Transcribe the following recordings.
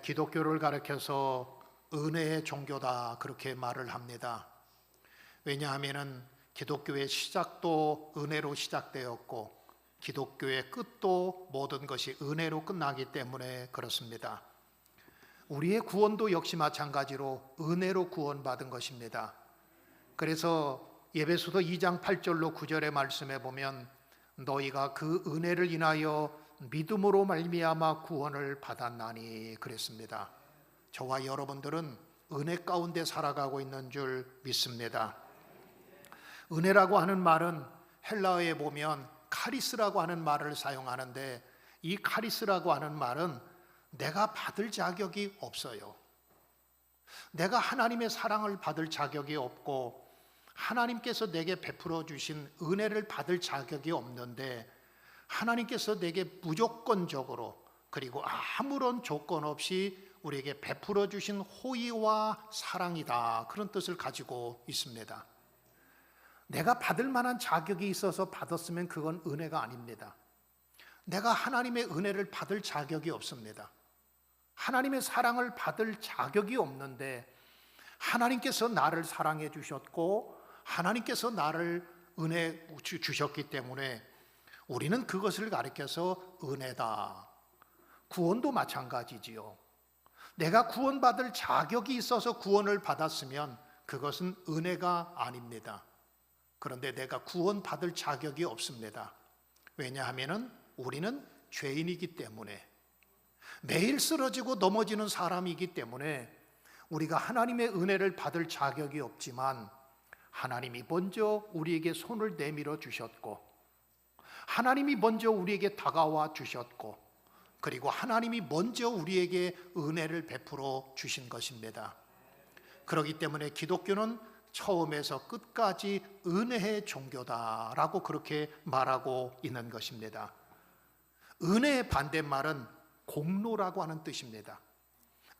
기독교를 가리켜서 은혜의 종교다 그렇게 말을 합니다. 왜냐하면 기독교의 시작도 은혜로 시작되었고 기독교의 끝도 모든 것이 은혜로 끝나기 때문에 그렇습니다. 우리의 구원도 역시 마찬가지로 은혜로 구원받은 것입니다. 그래서 에베소서 2장 8절로 9절의 말씀에 보면 너희가 그 은혜를 인하여 믿음으로 말미암아 구원을 받았나니 그랬습니다. 저와 여러분들은 은혜 가운데 살아가고 있는 줄 믿습니다. 은혜라고 하는 말은 헬라어에 보면 카리스라고 하는 말을 사용하는데, 이 카리스라고 하는 말은 내가 받을 자격이 없어요. 내가 하나님의 사랑을 받을 자격이 없고 하나님께서 내게 베풀어 주신 은혜를 받을 자격이 없는데, 하나님께서 내게 무조건적으로 그리고 아무런 조건 없이 우리에게 베풀어 주신 호의와 사랑이다, 그런 뜻을 가지고 있습니다. 내가 받을 만한 자격이 있어서 받았으면 그건 은혜가 아닙니다. 내가 하나님의 은혜를 받을 자격이 없습니다. 하나님의 사랑을 받을 자격이 없는데 하나님께서 나를 사랑해 주셨고 하나님께서 나를 은혜 주셨기 때문에 우리는 그것을 가리켜서 은혜다. 구원도 마찬가지지요. 내가 구원받을 자격이 있어서 구원을 받았으면 그것은 은혜가 아닙니다. 그런데 내가 구원받을 자격이 없습니다. 왜냐하면 우리는 죄인이기 때문에, 매일 쓰러지고 넘어지는 사람이기 때문에 우리가 하나님의 은혜를 받을 자격이 없지만 하나님이 먼저 우리에게 손을 내밀어 주셨고 하나님이 먼저 우리에게 다가와 주셨고 그리고 하나님이 먼저 우리에게 은혜를 베풀어 주신 것입니다. 그렇기 때문에 기독교는 처음에서 끝까지 은혜의 종교다라고 그렇게 말하고 있는 것입니다. 은혜의 반대말은 공로라고 하는 뜻입니다.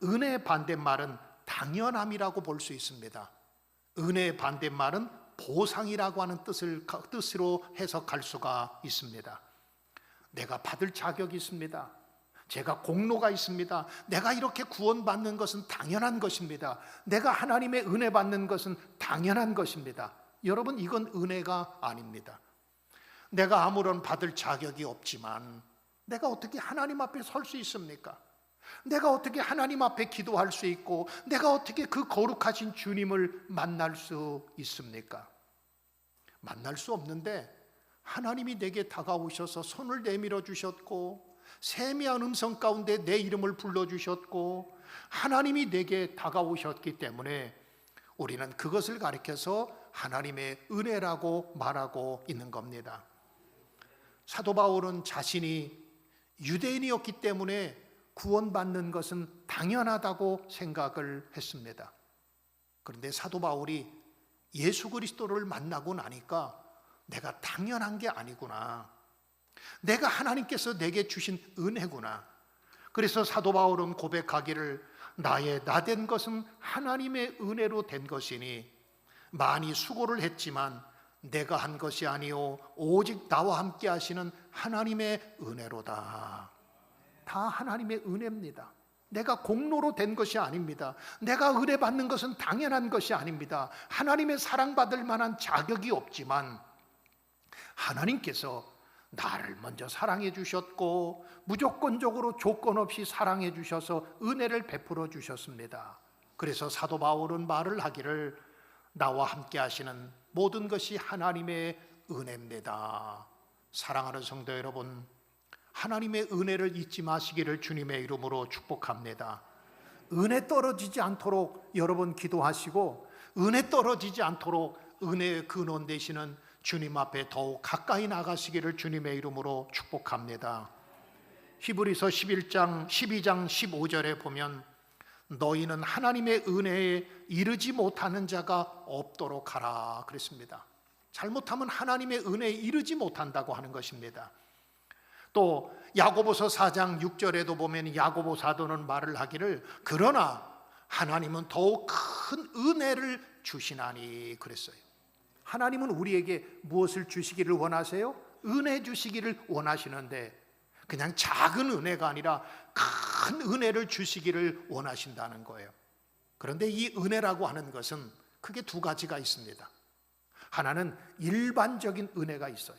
은혜의 반대말은 당연함이라고 볼 수 있습니다. 은혜의 반대말은 보상이라고 하는 뜻으로 해석할 수가 있습니다. 내가 받을 자격이 있습니다. 제가 공로가 있습니다. 내가 이렇게 구원받는 것은 당연한 것입니다. 내가 하나님의 은혜 받는 것은 당연한 것입니다. 여러분, 이건 은혜가 아닙니다. 내가 아무런 받을 자격이 없지만 내가 어떻게 하나님 앞에 설 수 있습니까? 내가 어떻게 하나님 앞에 기도할 수 있고 내가 어떻게 그 거룩하신 주님을 만날 수 있습니까? 만날 수 없는데 하나님이 내게 다가오셔서 손을 내밀어 주셨고 세미한 음성 가운데 내 이름을 불러주셨고 하나님이 내게 다가오셨기 때문에 우리는 그것을 가리켜서 하나님의 은혜라고 말하고 있는 겁니다. 사도 바울은 자신이 유대인이었기 때문에 구원받는 것은 당연하다고 생각을 했습니다. 그런데 사도 바울이 예수 그리스도를 만나고 나니까 내가 당연한 게 아니구나, 내가 하나님께서 내게 주신 은혜구나. 그래서 사도 바울은 고백하기를 나의 나된 것은 하나님의 은혜로 된 것이니 많이 수고를 했지만 내가 한 것이 아니요 오직 나와 함께 하시는 하나님의 은혜로다. 다 하나님의 은혜입니다. 내가 공로로 된 것이 아닙니다. 내가 은혜 받는 것은 당연한 것이 아닙니다. 하나님의 사랑받을 만한 자격이 없지만 하나님께서 나를 먼저 사랑해 주셨고 무조건적으로 조건 없이 사랑해 주셔서 은혜를 베풀어 주셨습니다. 그래서 사도 바울은 말을 하기를 나와 함께 하시는 모든 것이 하나님의 은혜입니다. 사랑하는 성도 여러분, 하나님의 은혜를 잊지 마시기를 주님의 이름으로 축복합니다. 은혜 떨어지지 않도록 여러분 기도하시고 은혜 떨어지지 않도록 은혜의 근원 되시는 주님 앞에 더욱 가까이 나가시기를 주님의 이름으로 축복합니다. 히브리서 12장 15절에 보면 너희는 하나님의 은혜에 이르지 못하는 자가 없도록 하라 그랬습니다. 잘못하면 하나님의 은혜에 이르지 못한다고 하는 것입니다. 또 야고보서 4장 6절에도 보면 야고보 사도는 말을 하기를 그러나 하나님은 더욱 큰 은혜를 주시나니 그랬어요. 하나님은 우리에게 무엇을 주시기를 원하세요? 은혜 주시기를 원하시는데 그냥 작은 은혜가 아니라 큰 은혜를 주시기를 원하신다는 거예요. 그런데 이 은혜라고 하는 것은 크게 두 가지가 있습니다. 하나는 일반적인 은혜가 있어요.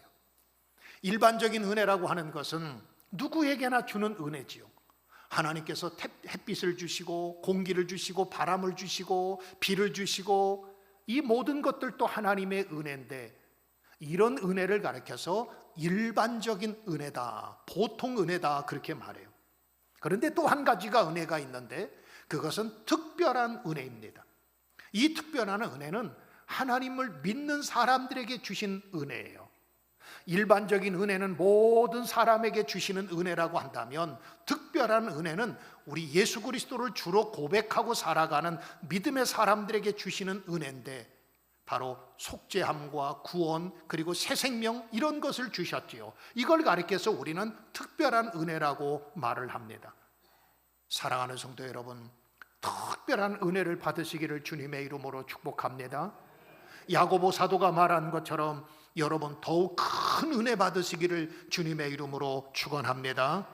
일반적인 은혜라고 하는 것은 누구에게나 주는 은혜지요. 하나님께서 햇빛을 주시고 공기를 주시고 바람을 주시고 비를 주시고 이 모든 것들도 하나님의 은혜인데, 이런 은혜를 가리켜서 일반적인 은혜다, 보통 은혜다 그렇게 말해요. 그런데 또 한 가지가 은혜가 있는데 그것은 특별한 은혜입니다. 이 특별한 은혜는 하나님을 믿는 사람들에게 주신 은혜예요. 일반적인 은혜는 모든 사람에게 주시는 은혜라고 한다면, 특별한 은혜는 우리 예수 그리스도를 주로 고백하고 살아가는 믿음의 사람들에게 주시는 은혜인데, 바로 속죄함과 구원 그리고 새 생명, 이런 것을 주셨지요. 이걸 가리켜서 우리는 특별한 은혜라고 말을 합니다. 사랑하는 성도 여러분, 특별한 은혜를 받으시기를 주님의 이름으로 축복합니다. 야고보 사도가 말한 것처럼 여러분 더욱 큰 은혜 받으시기를 주님의 이름으로 축원합니다.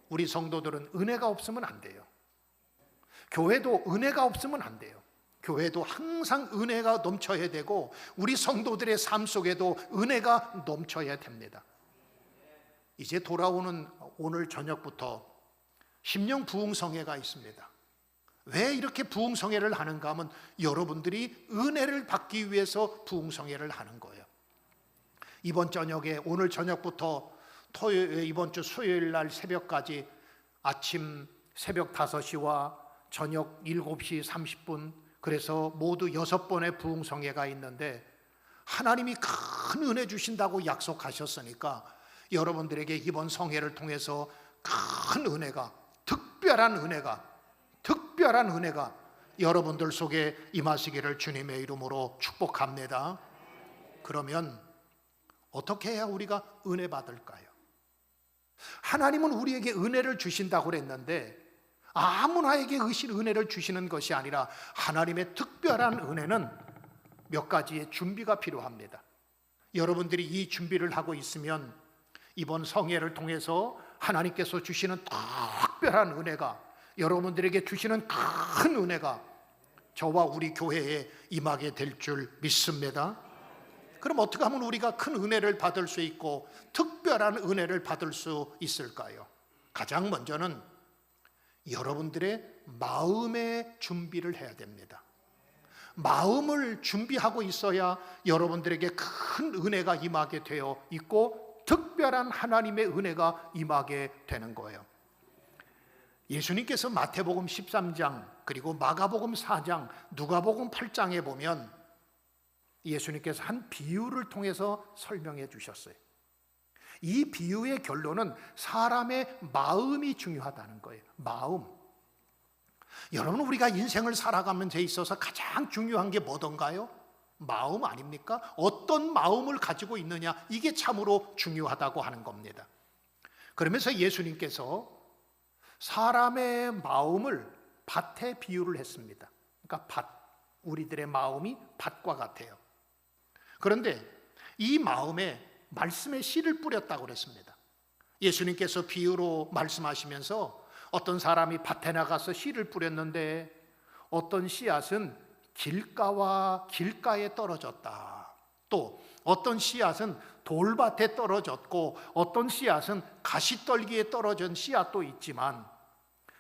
우리 성도들은 은혜가 없으면 안 돼요. 교회도 은혜가 없으면 안 돼요. 교회도 항상 은혜가 넘쳐야 되고, 우리 성도들의 삶 속에도 은혜가 넘쳐야 됩니다. 이제 돌아오는 오늘 저녁부터 심령 부흥성회가 있습니다. 왜 이렇게 부흥성회를 하는가 하면 여러분들이 은혜를 받기 위해서 부흥성회를 하는 거예요. 이번 저녁에, 오늘 저녁부터 이번 주 수요일 날 새벽까지 아침 새벽 5시와 저녁 7시 30분, 그래서 모두 6번의 부흥성회가 있는데, 하나님이 큰 은혜 주신다고 약속하셨으니까 여러분들에게 이번 성회를 통해서 큰 은혜가, 특별한 은혜가 여러분들 속에 임하시기를 주님의 이름으로 축복합니다. 그러면 어떻게 해야 우리가 은혜 받을까요? 하나님은 우리에게 은혜를 주신다고 그랬는데, 아무나에게 은혜를 주시는 것이 아니라 하나님의 특별한 은혜는 몇 가지의 준비가 필요합니다. 여러분들이 이 준비를 하고 있으면 이번 성회를 통해서 하나님께서 주시는 특별한 은혜가, 여러분들에게 주시는 큰 은혜가 저와 우리 교회에 임하게 될 줄 믿습니다. 그럼 어떻게 하면 우리가 큰 은혜를 받을 수 있고 특별한 은혜를 받을 수 있을까요? 가장 먼저는 여러분들의 마음의 준비를 해야 됩니다. 마음을 준비하고 있어야 여러분들에게 큰 은혜가 임하게 되어 있고 특별한 하나님의 은혜가 임하게 되는 거예요. 예수님께서 마태복음 13장 그리고 마가복음 4장, 누가복음 8장에 보면 예수님께서 한 비유를 통해서 설명해 주셨어요. 이 비유의 결론은 사람의 마음이 중요하다는 거예요. 마음. 여러분, 우리가 인생을 살아가는 데 있어서 가장 중요한 게 뭐던가요? 마음 아닙니까? 어떤 마음을 가지고 있느냐, 이게 참으로 중요하다고 하는 겁니다. 그러면서 예수님께서 사람의 마음을 밭에 비유를 했습니다. 그러니까 밭, 우리들의 마음이 밭과 같아요. 그런데 이 마음에 말씀의 씨를 뿌렸다고 그랬습니다. 예수님께서 비유로 말씀하시면서 어떤 사람이 밭에 나가서 씨를 뿌렸는데 어떤 씨앗은 길가와 길가에 떨어졌다. 또 어떤 씨앗은 돌밭에 떨어졌고 어떤 씨앗은 가시떨기에 떨어진 씨앗도 있지만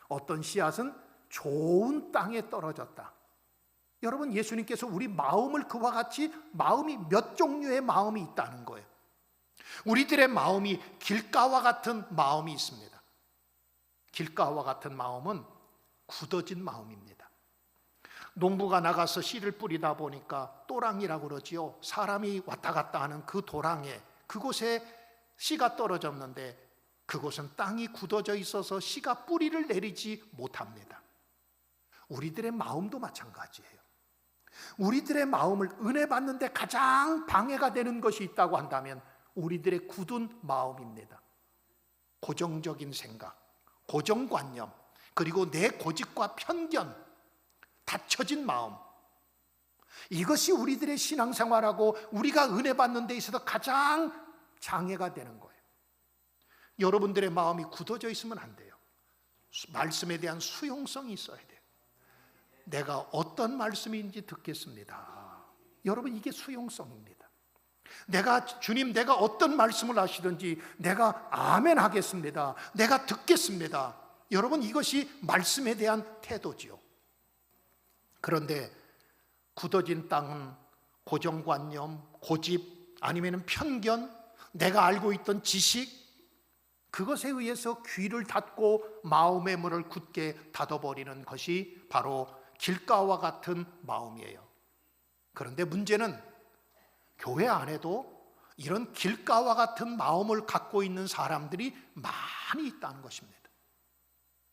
어떤 씨앗은 좋은 땅에 떨어졌다. 여러분, 예수님께서 우리 마음을 그와 같이 마음이 몇 종류의 마음이 있다는 거예요. 우리들의 마음이 길가와 같은 마음이 있습니다. 길가와 같은 마음은 굳어진 마음입니다. 농부가 나가서 씨를 뿌리다 보니까 또랑이라고 그러지요. 사람이 왔다 갔다 하는 그 도랑에, 그곳에 씨가 떨어졌는데 그곳은 땅이 굳어져 있어서 씨가 뿌리를 내리지 못합니다. 우리들의 마음도 마찬가지예요. 우리들의 마음을 은혜 받는데 가장 방해가 되는 것이 있다고 한다면 우리들의 굳은 마음입니다. 고정적인 생각, 고정관념, 그리고 내 고집과 편견, 닫혀진 마음, 이것이 우리들의 신앙생활하고 우리가 은혜 받는 데 있어서 가장 장애가 되는 거예요. 여러분들의 마음이 굳어져 있으면 안 돼요. 말씀에 대한 수용성이 있어야 돼요. 내가 어떤 말씀인지 듣겠습니다. 여러분, 이게 수용성입니다. 주님, 내가 어떤 말씀을 하시든지 내가 아멘 하겠습니다. 내가 듣겠습니다. 여러분, 이것이 말씀에 대한 태도지요. 그런데 굳어진 땅은 고정관념, 고집, 아니면 편견, 내가 알고 있던 지식, 그것에 의해서 귀를 닫고 마음의 문을 굳게 닫아버리는 것이 바로 길가와 같은 마음이에요. 그런데 문제는 교회 안에도 이런 길가와 같은 마음을 갖고 있는 사람들이 많이 있다는 것입니다.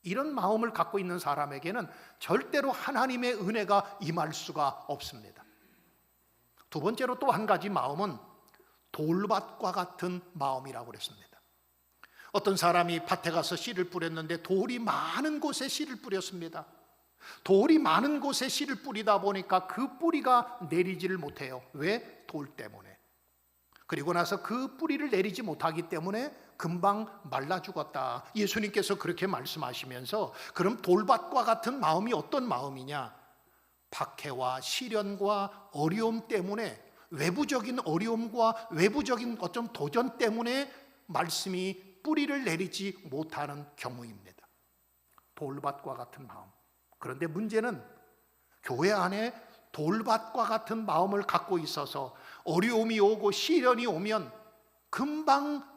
이런 마음을 갖고 있는 사람에게는 절대로 하나님의 은혜가 임할 수가 없습니다. 두 번째로 또 한 가지 마음은 돌밭과 같은 마음이라고 그랬습니다. 어떤 사람이 밭에 가서 씨를 뿌렸는데 돌이 많은 곳에 씨를 뿌렸습니다. 돌이 많은 곳에 씨를 뿌리다 보니까 그 뿌리가 내리지를 못해요. 왜? 돌 때문에. 그리고 나서 그 뿌리를 내리지 못하기 때문에 금방 말라 죽었다. 예수님께서 그렇게 말씀하시면서, 그럼 돌밭과 같은 마음이 어떤 마음이냐? 박해와 시련과 어려움 때문에, 외부적인 어려움과 외부적인 어떤 도전 때문에 말씀이 뿌리를 내리지 못하는 경우입니다. 돌밭과 같은 마음. 그런데 문제는 교회 안에 돌밭과 같은 마음을 갖고 있어서 어려움이 오고 시련이 오면 금방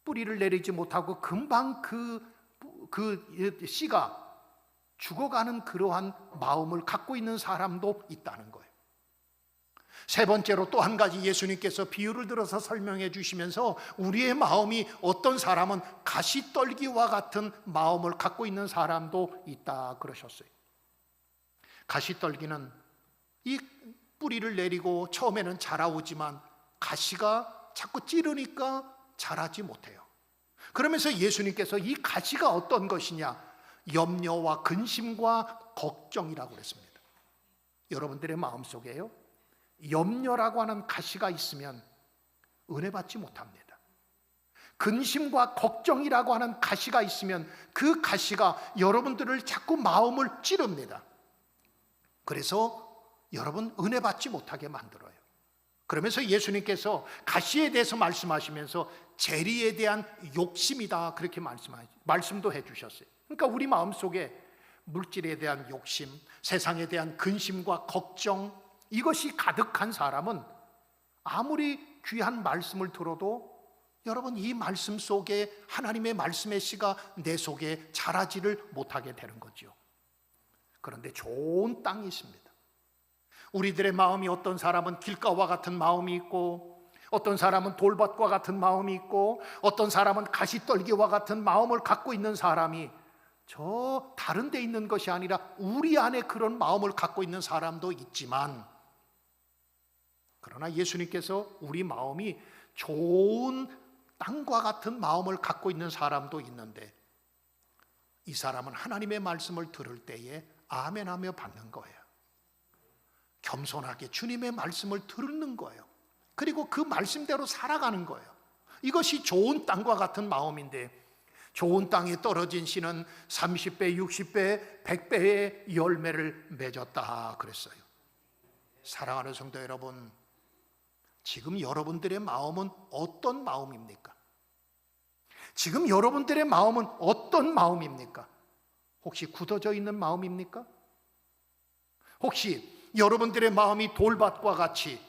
뿌리를 내리지 못하고 금방 그 씨가 죽어가는 그러한 마음을 갖고 있는 사람도 있다는 거예요. 세 번째로 또 한 가지 예수님께서 비유를 들어서 설명해 주시면서, 우리의 마음이, 어떤 사람은 가시떨기와 같은 마음을 갖고 있는 사람도 있다 그러셨어요. 가시떨기는 이 뿌리를 내리고 처음에는 자라오지만 가시가 자꾸 찌르니까 자라지 못해요. 그러면서 예수님께서 이 가시가 어떤 것이냐? 염려와 근심과 걱정이라고 그랬습니다. 여러분들의 마음속에요, 염려라고 하는 가시가 있으면 은혜 받지 못합니다. 근심과 걱정이라고 하는 가시가 있으면 그 가시가 여러분들을 자꾸 마음을 찌릅니다. 그래서 여러분 은혜 받지 못하게 만들어요. 그러면서 예수님께서 가시에 대해서 말씀하시면서 재리에 대한 욕심이다, 그렇게 말씀도 해주셨어요. 그러니까 우리 마음속에 물질에 대한 욕심, 세상에 대한 근심과 걱정, 이것이 가득한 사람은 아무리 귀한 말씀을 들어도 여러분, 이 말씀 속에 하나님의 말씀의 씨가 내 속에 자라지를 못하게 되는 거죠. 그런데 좋은 땅이 있습니다. 우리들의 마음이, 어떤 사람은 길가와 같은 마음이 있고, 어떤 사람은 돌밭과 같은 마음이 있고, 어떤 사람은 가시떨기와 같은 마음을 갖고 있는 사람이, 저 다른 데 있는 것이 아니라 우리 안에 그런 마음을 갖고 있는 사람도 있지만, 그러나 예수님께서 우리 마음이 좋은 땅과 같은 마음을 갖고 있는 사람도 있는데, 이 사람은 하나님의 말씀을 들을 때에 아멘하며 받는 거예요. 겸손하게 주님의 말씀을 듣는 거예요. 그리고 그 말씀대로 살아가는 거예요. 이것이 좋은 땅과 같은 마음인데, 좋은 땅에 떨어진 씨는 30배, 60배, 100배의 열매를 맺었다 그랬어요. 사랑하는 성도 여러분, 지금 여러분들의 마음은 어떤 마음입니까? 지금 여러분들의 마음은 어떤 마음입니까? 혹시 굳어져 있는 마음입니까? 혹시 여러분들의 마음이 돌밭과 같이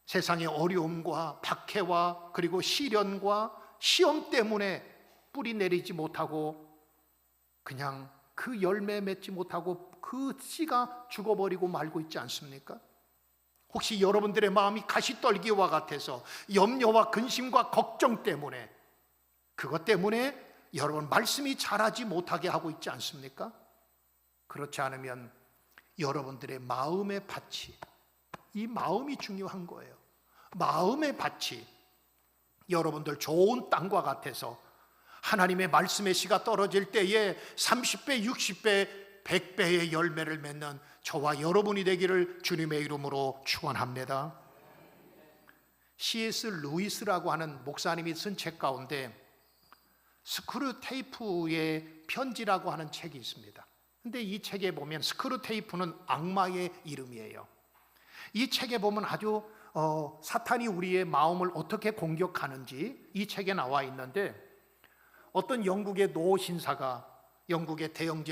세상의 어려움과 박해와 그리고 시련과 시험 때문에 뿌리 내리지 못하고 그냥 그 열매 맺지 못하고 그 씨가 죽어버리고 말고 있지 않습니까? 혹시 여러분들의 마음이 가시떨기와 같아서 염려와 근심과 걱정 때문에, 그것 때문에 여러분 말씀이 자라지 못하게 하고 있지 않습니까? 그렇지 않으면 여러분들의 마음의 밭이, 이 마음이 중요한 거예요. 마음의 밭이 여러분들 좋은 땅과 같아서 하나님의 말씀의 씨가 떨어질 때에 30배, 60배, 100배의 열매를 맺는 저와 여러분이 되기를 주님의 이름으로 축원합니다. C.S. 루이스라고 하는 목사님이 쓴 책 가운데 스크류 테이프의 편지라고 하는 책이 있습니다. 근데 이 책에 보면 스크루테이프는 악마의 이름이에요. 이 책에 보면 아주 사탄이 우리의 마음을 어떻게 공격하는지 이 책에 나와 있는데, 어떤 영국의 노 신사가 영국의 대영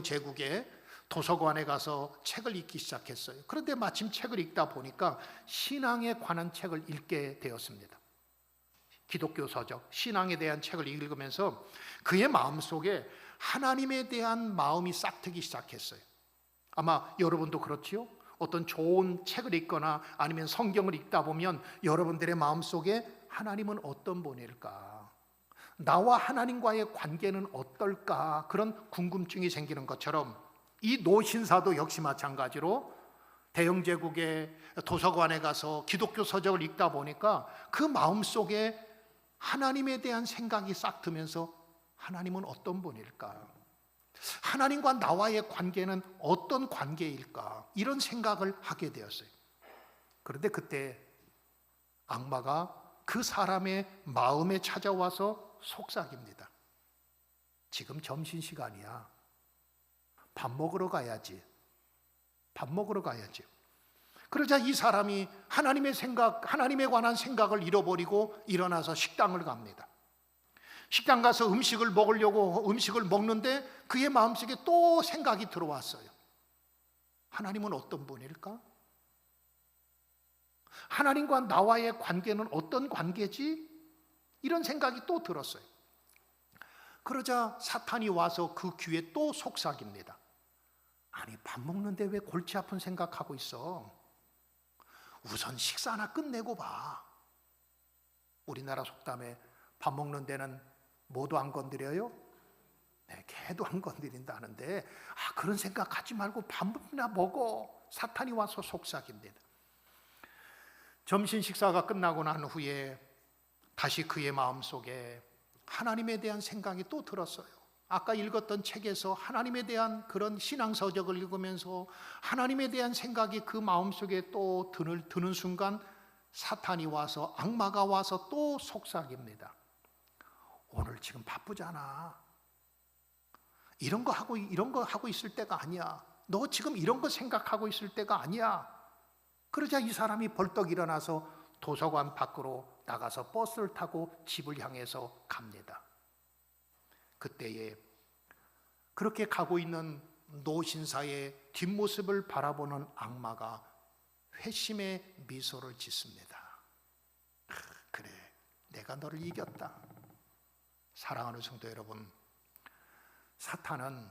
제국의 도서관에 가서 책을 읽기 시작했어요. 그런데 마침 책을 읽다 보니까 신앙에 관한 책을 읽게 되었습니다. 기독교 서적, 신앙에 대한 책을 읽으면서 그의 마음속에 하나님에 대한 마음이 싹트기 시작했어요. 아마 여러분도 그렇지요? 어떤 좋은 책을 읽거나 아니면 성경을 읽다 보면 여러분들의 마음속에 하나님은 어떤 분일까? 나와 하나님과의 관계는 어떨까? 그런 궁금증이 생기는 것처럼 이 노신사도 역시 마찬가지로 대영제국의 도서관에 가서 기독교 서적을 읽다 보니까 그 마음속에 하나님에 대한 생각이 싹 트면서 하나님은 어떤 분일까? 하나님과 나와의 관계는 어떤 관계일까? 이런 생각을 하게 되었어요. 그런데 그때 악마가 그 사람의 마음에 찾아와서 속삭입니다. 지금 점심시간이야. 밥 먹으러 가야지. 밥 먹으러 가야지. 그러자 이 사람이 하나님의 생각, 하나님에 관한 생각을 잃어버리고 일어나서 식당을 갑니다. 식당 가서 음식을 먹으려고 음식을 먹는데 그의 마음속에 또 생각이 들어왔어요. 하나님은 어떤 분일까? 하나님과 나와의 관계는 어떤 관계지? 이런 생각이 또 들었어요. 그러자 사탄이 와서 그 귀에 또 속삭입니다. 아니, 밥 먹는데 왜 골치 아픈 생각하고 있어? 우선 식사나 끝내고 봐. 우리나라 속담에 밥 먹는 데는 뭐도 안 건드려요? 네, 개도 안 건드린다는데 그런 생각하지 말고 밥이나 먹어. 사탄이 와서 속삭입니다. 점심 식사가 끝나고 난 후에 다시 그의 마음속에 하나님에 대한 생각이 또 들었어요. 아까 읽었던 책에서 하나님에 대한 그런 신앙서적을 읽으면서 하나님에 대한 생각이 그 마음속에 또 드는 순간 사탄이 와서, 악마가 와서 또 속삭입니다. 오늘 지금 바쁘잖아. 이런 거 하고 있을 때가 아니야. 너 지금 이런 거 생각하고 있을 때가 아니야. 그러자 이 사람이 벌떡 일어나서 도서관 밖으로 나가서 버스를 타고 집을 향해서 갑니다. 그때에 그렇게 가고 있는 노신사의 뒷모습을 바라보는 악마가 회심의 미소를 짓습니다. 그래, 내가 너를 이겼다. 사랑하는 성도 여러분, 사탄은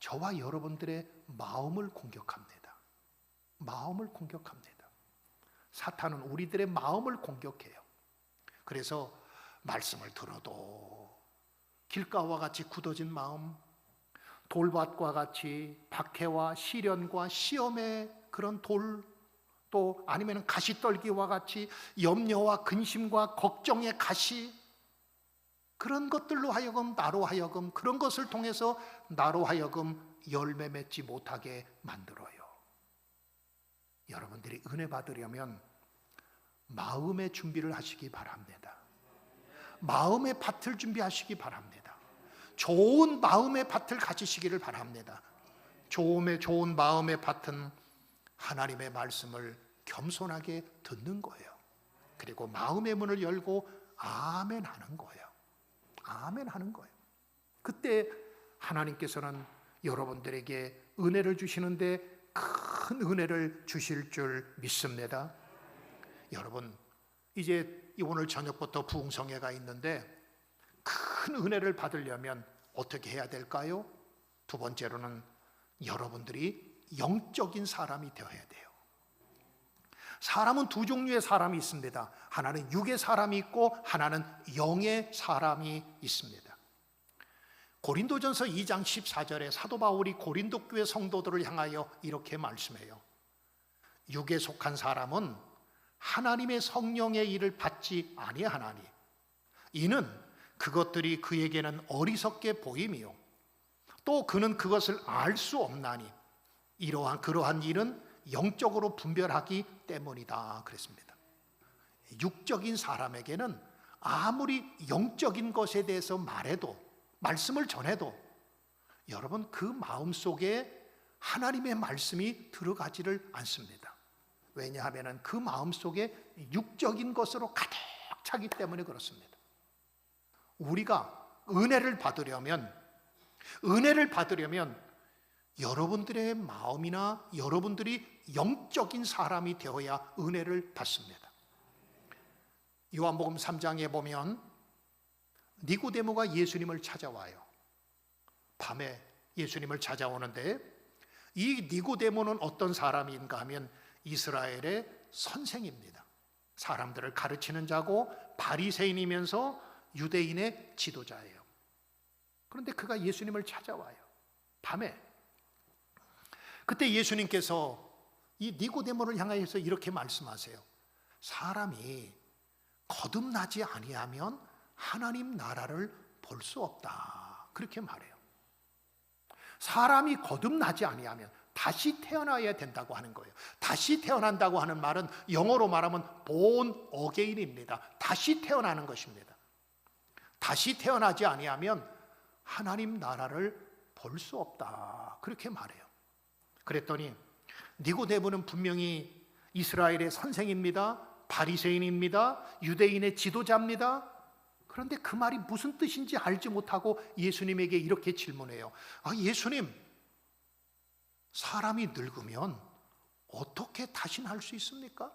저와 여러분들의 마음을 공격합니다. 마음을 공격합니다. 사탄은 우리들의 마음을 공격해요. 그래서 말씀을 들어도 길가와 같이 굳어진 마음, 돌밭과 같이 박해와 시련과 시험의 그런 돌, 또 아니면 가시떨기와 같이 염려와 근심과 걱정의 가시, 그런 것들로 하여금 나로 하여금, 그런 것을 통해서 나로 하여금 열매 맺지 못하게 만들어요. 여러분들이 은혜 받으려면 마음의 준비를 하시기 바랍니다. 마음의 밭을 준비하시기 바랍니다. 좋은 마음의 밭을 가지시기를 바랍니다. 좋은 마음의 밭은 하나님의 말씀을 겸손하게 듣는 거예요. 그리고 마음의 문을 열고 아멘 하는 거예요. 아멘 하는 거예요. 그때 하나님께서는 여러분들에게 은혜를 주시는데 큰 은혜를 주실 줄 믿습니다. 여러분, 이제 오늘 저녁부터 부흥성회가 있는데 큰 은혜를 받으려면 어떻게 해야 될까요? 두 번째로는 여러분들이 영적인 사람이 되어야 돼요. 사람은 두 종류의 사람이 있습니다. 하나는 육의 사람이 있고 하나는 영의 사람이 있습니다. 고린도전서 2장 14절에 사도 바울이 고린도 교회 성도들을 향하여 이렇게 말씀해요. 육에 속한 사람은 하나님의 성령의 일을 받지 아니하나니 이는 그것들이 그에게는 어리석게 보임이요 또 그는 그것을 알 수 없나니 그러한 일은 영적으로 분별하기 때문이다 그랬습니다. 육적인 사람에게는 아무리 영적인 것에 대해서 말해도 말씀을 전해도 여러분 그 마음속에 하나님의 말씀이 들어가지를 않습니다. 왜냐하면 그 마음속에 육적인 것으로 가득 차기 때문에 그렇습니다. 우리가 은혜를 받으려면 여러분들의 마음이나 여러분들이 영적인 사람이 되어야 은혜를 받습니다. 요한복음 3장에 보면 니고데모가 예수님을 찾아와요. 밤에 예수님을 찾아오는데 이 니고데모는 어떤 사람인가 하면 이스라엘의 선생입니다. 사람들을 가르치는 자고 바리새인이면서 유대인의 지도자예요. 그런데 그가 예수님을 찾아와요. 밤에. 그때 예수님께서 이 니고데모를 향하여서 이렇게 말씀하세요. 사람이 거듭나지 아니하면 하나님 나라를 볼 수 없다. 그렇게 말해요. 사람이 거듭나지 아니하면 다시 태어나야 된다고 하는 거예요. 다시 태어난다고 하는 말은 영어로 말하면 born again입니다. 다시 태어나는 것입니다. 다시 태어나지 아니하면 하나님 나라를 볼 수 없다. 그렇게 말해요. 그랬더니 니고데모는 분명히 이스라엘의 선생입니다. 바리새인입니다. 유대인의 지도자입니다. 그런데 그 말이 무슨 뜻인지 알지 못하고 예수님에게 이렇게 질문해요. 예수님, 사람이 늙으면 어떻게 다시 날 수 있습니까?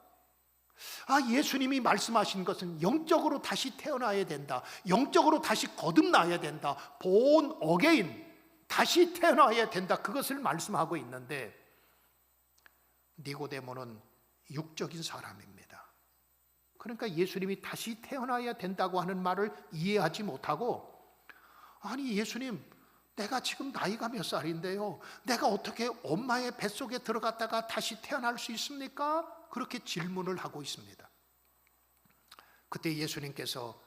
예수님이 말씀하신 것은 영적으로 다시 태어나야 된다. 영적으로 다시 거듭나야 된다. born again, 다시 태어나야 된다. 그것을 말씀하고 있는데 니고데모는 육적인 사람입니다. 그러니까 예수님이 다시 태어나야 된다고 하는 말을 이해하지 못하고, 아니 예수님, 내가 지금 나이가 몇 살인데요, 내가 어떻게 엄마의 뱃속에 들어갔다가 다시 태어날 수 있습니까? 그렇게 질문을 하고 있습니다. 그때 예수님께서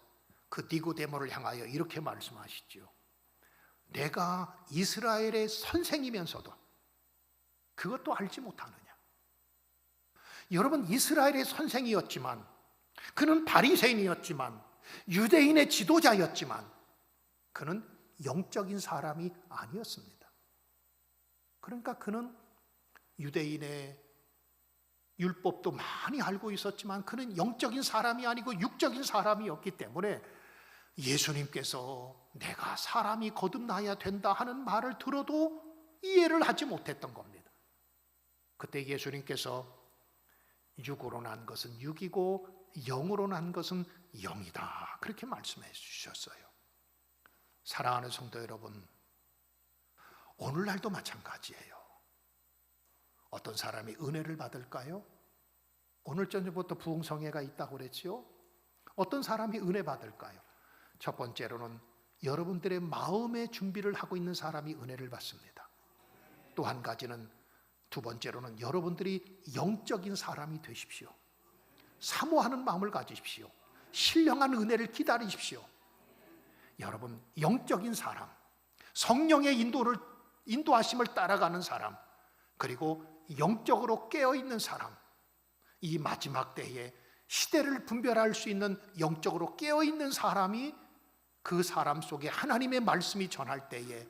그 니고데모를 향하여 이렇게 말씀하시죠. 내가 이스라엘의 선생이면서도 그것도 알지 못하느냐? 여러분, 이스라엘의 선생이었지만, 그는 바리새인이었지만, 유대인의 지도자였지만 그는 영적인 사람이 아니었습니다. 그러니까 그는 유대인의 율법도 많이 알고 있었지만 그는 영적인 사람이 아니고 육적인 사람이었기 때문에 예수님께서 내가 사람이 거듭나야 된다 하는 말을 들어도 이해를 하지 못했던 겁니다. 그때 예수님께서 육으로 난 것은 육이고 영으로 난 것은 영이다, 그렇게 말씀해 주셨어요. 사랑하는 성도 여러분, 오늘날도 마찬가지예요. 어떤 사람이 은혜를 받을까요? 오늘 저녁부터 부흥성회가 있다고 그랬지요? 어떤 사람이 은혜 받을까요? 첫 번째로는 여러분들의 마음의 준비를 하고 있는 사람이 은혜를 받습니다. 또 한 가지는, 두 번째로는 여러분들이 영적인 사람이 되십시오. 사모하는 마음을 가지십시오. 신령한 은혜를 기다리십시오. 여러분, 영적인 사람, 성령의 인도하심을 따라가는 사람, 그리고 영적으로 깨어있는 사람, 이 마지막 때에 시대를 분별할 수 있는 영적으로 깨어있는 사람이 그 사람 속에 하나님의 말씀이 전할 때에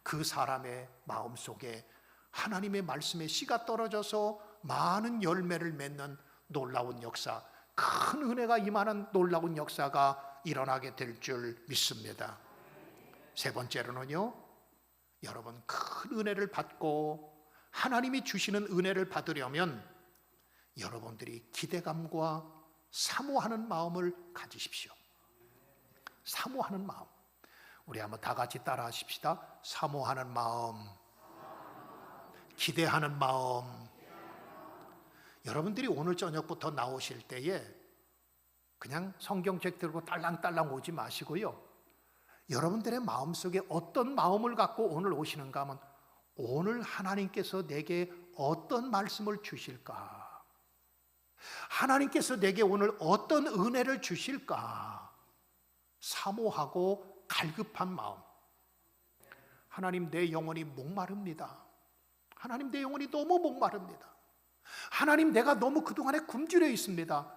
그 사람의 마음 속에 하나님의 말씀의 씨가 떨어져서 많은 열매를 맺는 놀라운 역사, 큰 은혜가 임하는 놀라운 역사가 일어나게 될 줄 믿습니다. 세 번째로는요, 여러분, 큰 은혜를 받고 하나님이 주시는 은혜를 받으려면 여러분들이 기대감과 사모하는 마음을 가지십시오. 사모하는 마음. 우리 한번 다 같이 따라 하십시다. 사모하는 마음, 기대하는 마음. 여러분들이 오늘 저녁부터 나오실 때에 그냥 성경책 들고 딸랑딸랑 오지 마시고요, 여러분들의 마음속에 어떤 마음을 갖고 오늘 오시는가 하면, 오늘 하나님께서 내게 어떤 말씀을 주실까? 하나님께서 내게 오늘 어떤 은혜를 주실까? 사모하고 갈급한 마음. 하나님, 내 영혼이 목마릅니다. 하나님, 내 영혼이 너무 목마릅니다. 하나님, 내가 너무 그동안에 굶주려 있습니다.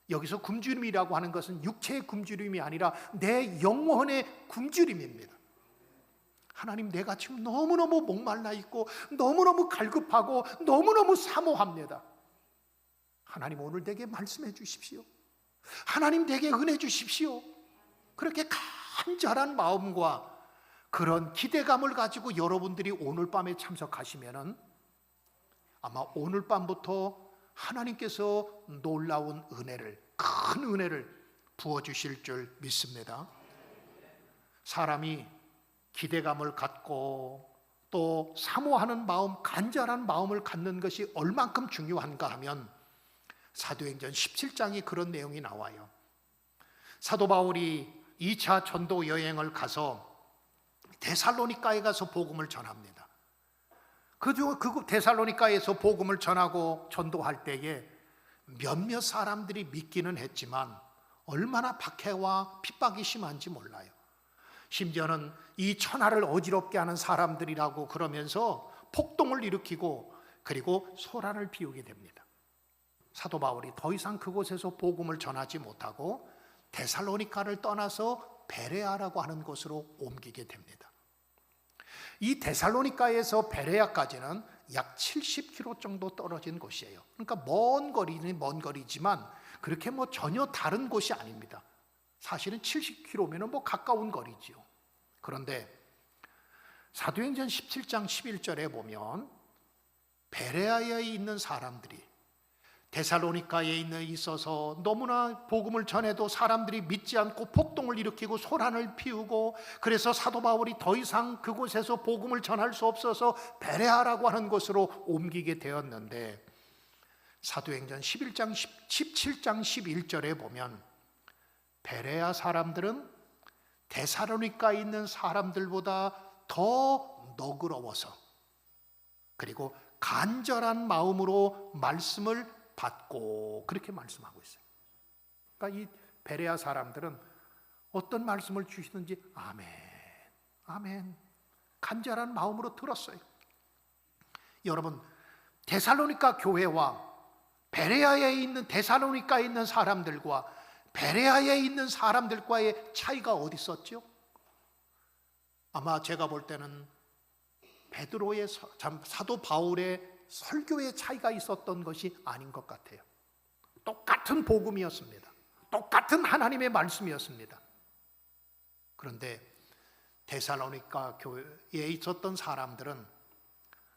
여기서 굶주림이라고 하는 것은 육체의 굶주림이 아니라 내 영혼의 굶주림입니다. 하나님, 내가 지금 너무너무 목말라 있고 너무너무 갈급하고 너무너무 사모합니다. 하나님, 오늘 내게 말씀해 주십시오. 하나님, 내게 은혜 주십시오. 그렇게 간절한 마음과 그런 기대감을 가지고 여러분들이 오늘 밤에 참석하시면은 아마 오늘 밤부터 하나님께서 놀라운 은혜를, 큰 은혜를 부어주실 줄 믿습니다. 사람이 기대감을 갖고 또 사모하는 마음, 간절한 마음을 갖는 것이 얼만큼 중요한가 하면 사도행전 17장이 그런 내용이 나와요. 사도 바울이 2차 전도 여행을 가서 데살로니가에 가서 복음을 전합니다. 그 데살로니가에서 복음을 전하고 전도할 때에 몇몇 사람들이 믿기는 했지만 얼마나 박해와 핍박이 심한지 몰라요. 심지어는 이 천하를 어지럽게 하는 사람들이라고 그러면서 폭동을 일으키고 그리고 소란을 피우게 됩니다. 사도 바울이 더 이상 그곳에서 복음을 전하지 못하고 데살로니가를 떠나서 베레아라고 하는 곳으로 옮기게 됩니다. 이 데살로니가에서 베레아까지는 약 70km 정도 떨어진 곳이에요. 그러니까 먼 거리는 먼 거리지만 그렇게 전혀 다른 곳이 아닙니다. 사실은 70km면 가까운 거리지요. 그런데 사도행전 17장 11절에 보면 베레아에 있는 사람들이 데살로니가에 있어서 너무나 복음을 전해도 사람들이 믿지 않고 폭동을 일으키고 소란을 피우고, 그래서 사도 바울이 더 이상 그곳에서 복음을 전할 수 없어서 베레아라고 하는 곳으로 옮기게 되었는데, 사도행전 17장 11절에 보면 베레아 사람들은 데살로니가에 있는 사람들보다 더 너그러워서 그리고 간절한 마음으로 말씀을 받고, 그렇게 말씀하고 있어요. 그러니까 이 베레아 사람들은 어떤 말씀을 주시든지 아멘, 아멘, 간절한 마음으로 들었어요. 여러분, 데살로니가 교회와 베레아에 있는 데살로니가에 있는 사람들과 베레아에 있는 사람들과의 차이가 어디 있었죠? 아마 제가 볼 때는 베드로의 사도 바울의 설교의 차이가 있었던 것이 아닌 것 같아요. 똑같은 복음이었습니다. 똑같은 하나님의 말씀이었습니다. 그런데 데살로니가 교회에 있었던 사람들은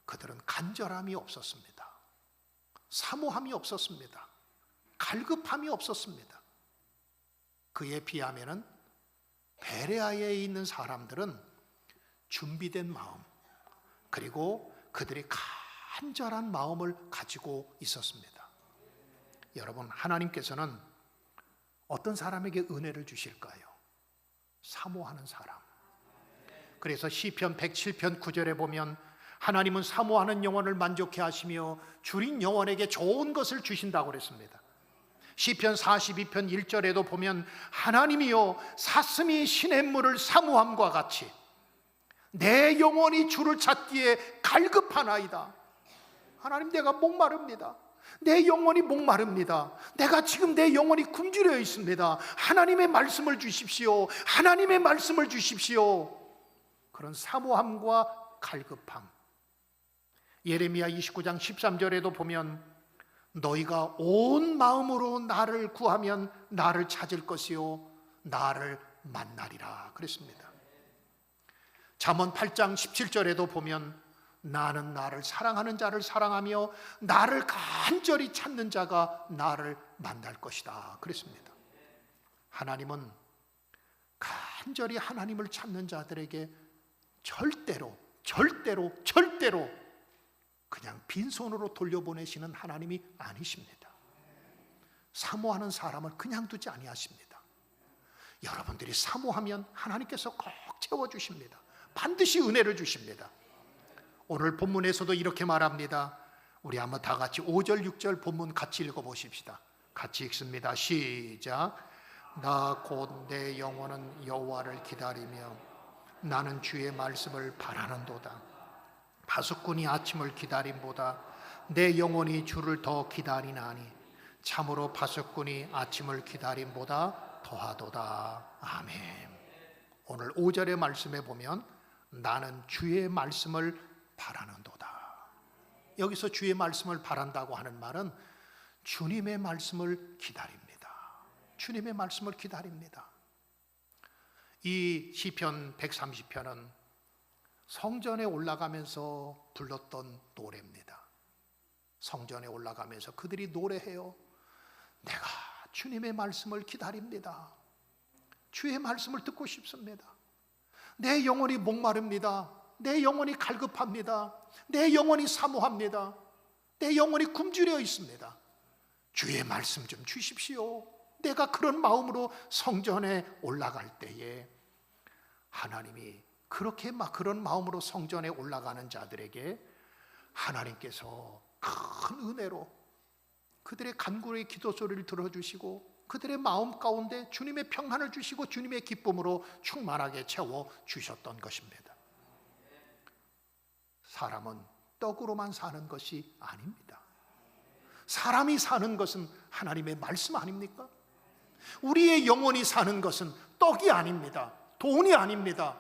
그들은 간절함이 없었습니다. 사모함이 없었습니다. 갈급함이 없었습니다. 그에 비하면은 베레아에 있는 사람들은 준비된 마음, 그리고 그들이 간절한 마음을 가지고 있었습니다. 여러분, 하나님께서는 어떤 사람에게 은혜를 주실까요? 사모하는 사람. 그래서 시편 107편 9절에 보면 하나님은 사모하는 영혼을 만족해 하시며 줄인 영혼에게 좋은 것을 주신다고 그랬습니다. 시편 42편 1절에도 보면 하나님이여 사슴이 시냇물을 사모함과 같이 내 영혼이 주를 찾기에 갈급하나이다. 하나님, 내가 목마릅니다. 내 영혼이 목마릅니다. 내가 지금 내 영혼이 굶주려 있습니다. 하나님의 말씀을 주십시오. 하나님의 말씀을 주십시오. 그런 사모함과 갈급함. 예레미야 29장 13절에도 보면 너희가 온 마음으로 나를 구하면 나를 찾을 것이요 나를 만나리라 그랬습니다. 잠언 8장 17절에도 보면 나는 나를 사랑하는 자를 사랑하며 나를 간절히 찾는 자가 나를 만날 것이다 그랬습니다. 하나님은 간절히 하나님을 찾는 자들에게 절대로 그냥 빈손으로 돌려보내시는 하나님이 아니십니다. 사모하는 사람을 그냥 두지 아니하십니다. 여러분들이 사모하면 하나님께서 꼭 채워주십니다. 반드시 은혜를 주십니다. 오늘 본문에서도 이렇게 말합니다. 우리 한번 다 같이 5절 6절 본문 같이 읽어보십시다. 같이 읽습니다. 시작. 나 곧 내 영혼은 여호와를 기다리며 나는 주의 말씀을 바라는도다. 파수꾼이 아침을 기다림보다 내 영혼이 주를 더 기다리나니 참으로 파수꾼이 아침을 기다림보다 더하도다. 아멘. 오늘 5절의 말씀에 보면 나는 주의 말씀을 바라는도다. 여기서 주의 말씀을 바란다고 하는 말은 주님의 말씀을 기다립니다. 주님의 말씀을 기다립니다. 이 시편 130편은 성전에 올라가면서 불렀던 노래입니다. 성전에 올라가면서 그들이 노래해요. 내가 주님의 말씀을 기다립니다. 주의 말씀을 듣고 싶습니다. 내 영혼이 목마릅니다. 내 영혼이 갈급합니다. 내 영혼이 사모합니다. 내 영혼이 굶주려 있습니다. 주의 말씀 좀 주십시오. 내가 그런 마음으로 성전에 올라갈 때에 하나님이 그런 마음으로 성전에 올라가는 자들에게 하나님께서 큰 은혜로 그들의 간구의 기도 소리를 들어주시고 그들의 마음 가운데 주님의 평안을 주시고 주님의 기쁨으로 충만하게 채워 주셨던 것입니다. 사람은 떡으로만 사는 것이 아닙니다. 사람이 사는 것은 하나님의 말씀 아닙니까? 우리의 영혼이 사는 것은 떡이 아닙니다. 돈이 아닙니다.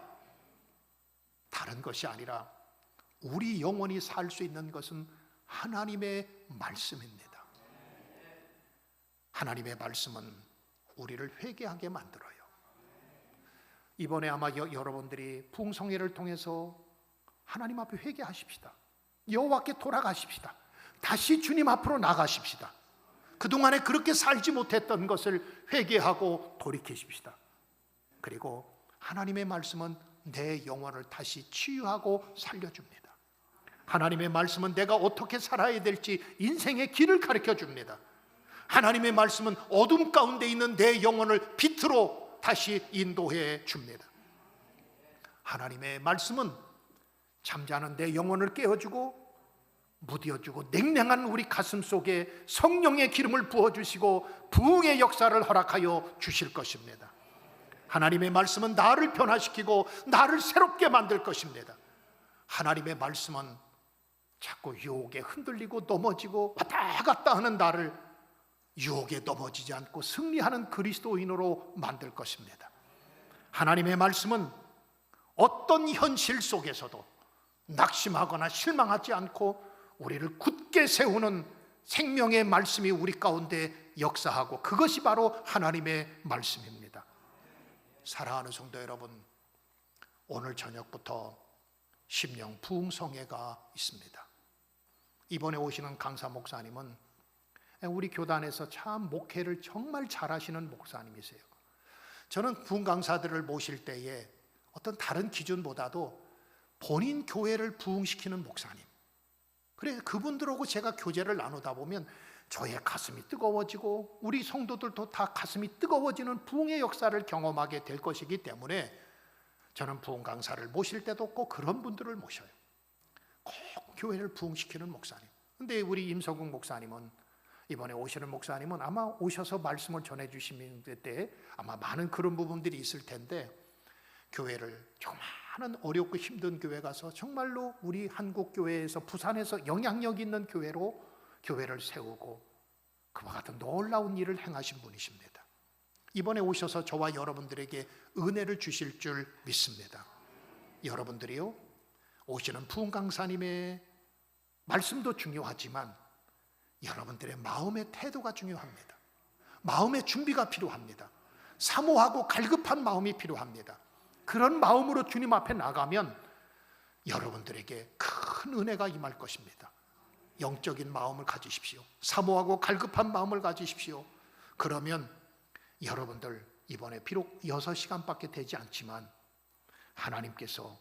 다른 것이 아니라 우리 영혼이 살 수 있는 것은 하나님의 말씀입니다. 하나님의 말씀은 우리를 회개하게 만들어요. 이번에 아마 여러분들이 부흥성회를 통해서 하나님 앞에 회개하십시다. 여호와께 돌아가십시다. 다시 주님 앞으로 나가십시다. 그동안에 그렇게 살지 못했던 것을 회개하고 돌이키십시다. 그리고 하나님의 말씀은 내 영혼을 다시 치유하고 살려줍니다. 하나님의 말씀은 내가 어떻게 살아야 될지 인생의 길을 가르쳐 줍니다. 하나님의 말씀은 어둠 가운데 있는 내 영혼을 빛으로 다시 인도해 줍니다. 하나님의 말씀은 잠자는 내 영혼을 깨워주고 무디어주고 냉랭한 우리 가슴 속에 성령의 기름을 부어주시고 부흥의 역사를 허락하여 주실 것입니다. 하나님의 말씀은 나를 변화시키고 나를 새롭게 만들 것입니다. 하나님의 말씀은 자꾸 유혹에 흔들리고 넘어지고 왔다 갔다 하는 나를 유혹에 넘어지지 않고 승리하는 그리스도인으로 만들 것입니다. 하나님의 말씀은 어떤 현실 속에서도 낙심하거나 실망하지 않고 우리를 굳게 세우는 생명의 말씀이 우리 가운데 역사하고 그것이 바로 하나님의 말씀입니다. 사랑하는 성도 여러분, 오늘 저녁부터 심령 부흥성회가 있습니다. 이번에 오시는 강사 목사님은 우리 교단에서 참 목회를 정말 잘하시는 목사님이세요. 저는 부흥 강사들을 모실 때에 어떤 다른 기준보다도 본인 교회를 부흥시키는 목사님, 그래 그분들하고 제가 교제를 나누다 보면 저의 가슴이 뜨거워지고 우리 성도들도 다 가슴이 뜨거워지는 부흥의 역사를 경험하게 될 것이기 때문에 저는 부흥 강사를 모실 때도 꼭 그런 분들을 모셔요. 꼭 교회를 부흥시키는 목사님. 근데 우리 임성국 목사님은, 이번에 오시는 목사님은 아마 오셔서 말씀을 전해주시는 때 아마 많은 그런 부분들이 있을 텐데, 교회를 조그마한 어렵고 힘든 교회 가서 정말로 우리 한국 교회에서, 부산에서 영향력 있는 교회로 교회를 세우고 그와 같은 놀라운 일을 행하신 분이십니다. 이번에 오셔서 저와 여러분들에게 은혜를 주실 줄 믿습니다. 여러분들이요, 오시는 부흥 강사님의 말씀도 중요하지만 여러분들의 마음의 태도가 중요합니다. 마음의 준비가 필요합니다. 사모하고 갈급한 마음이 필요합니다. 그런 마음으로 주님 앞에 나가면 여러분들에게 큰 은혜가 임할 것입니다. 영적인 마음을 가지십시오. 사모하고 갈급한 마음을 가지십시오. 그러면 여러분들 이번에 비록 6시간밖에 되지 않지만 하나님께서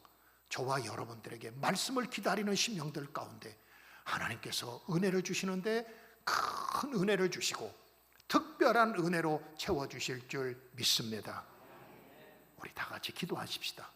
저와 여러분들에게 말씀을 기다리는 심령들 가운데 하나님께서 은혜를 주시는데 큰 은혜를 주시고 특별한 은혜로 채워주실 줄 믿습니다. 우리 다 같이 기도하십시다.